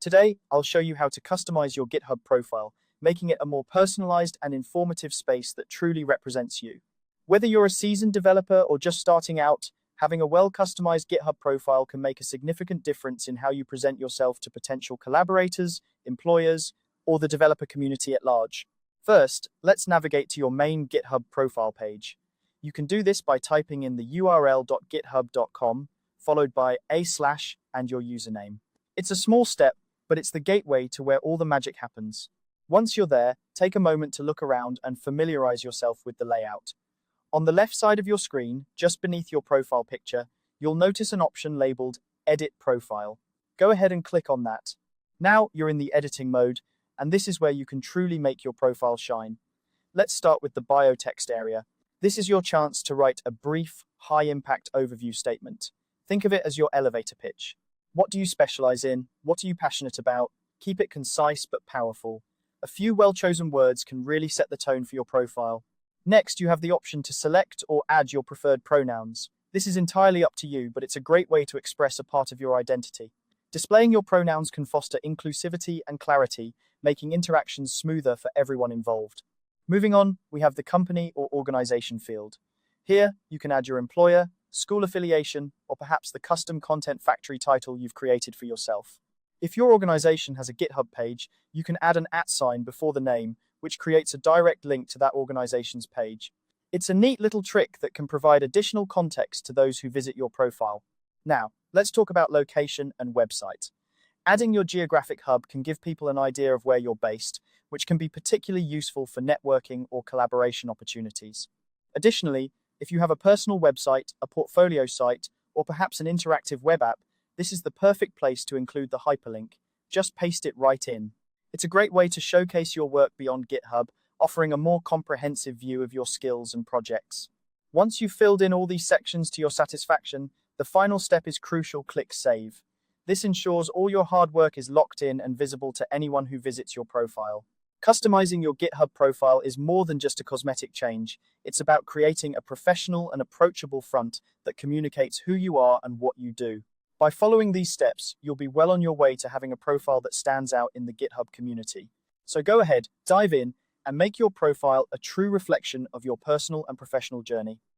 Today, I'll show you how to customize your GitHub profile, making it a more personalized and informative space that truly represents you. Whether you're a seasoned developer or just starting out, having a well-customized GitHub profile can make a significant difference in how you present yourself to potential collaborators, employers, or the developer community at large. First, let's navigate to your main GitHub profile page. You can do this by typing in the url.github.com, followed by / and your username. It's a small step, but it's the gateway to where all the magic happens. Once you're there, take a moment to look around and familiarize yourself with the layout. On the left side of your screen, just beneath your profile picture, you'll notice an option labeled Edit Profile. Go ahead and click on that. Now you're in the editing mode, and this is where you can truly make your profile shine. Let's start with the bio text area. This is your chance to write a brief, high-impact overview statement. Think of it as your elevator pitch. What do you specialize in? What are you passionate about? Keep it concise but powerful. A few well-chosen words can really set the tone for your profile. Next, you have the option to select or add your preferred pronouns. This is entirely up to you, but it's a great way to express a part of your identity. Displaying your pronouns can foster inclusivity and clarity, making interactions smoother for everyone involved. Moving on, we have the company or organization field. Here, you can add your employer, school affiliation, or perhaps the custom content factory title you've created for yourself. If your organization has a GitHub page, you can add an @ before the name, which creates a direct link to that organization's page. It's a neat little trick that can provide additional context to those who visit your profile. Now, let's talk about location and website. Adding your geographic hub can give people an idea of where you're based, which can be particularly useful for networking or collaboration opportunities. Additionally, if you have a personal website, a portfolio site, or perhaps an interactive web app, this is the perfect place to include the hyperlink. Just paste it right in. It's a great way to showcase your work beyond GitHub, offering a more comprehensive view of your skills and projects. Once you've filled in all these sections to your satisfaction, the final step is crucial: click Save. This ensures all your hard work is locked in and visible to anyone who visits your profile. Customizing your GitHub profile is more than just a cosmetic change. It's about creating a professional and approachable front that communicates who you are and what you do. By following these steps, you'll be well on your way to having a profile that stands out in the GitHub community. So go ahead, dive in, and make your profile a true reflection of your personal and professional journey.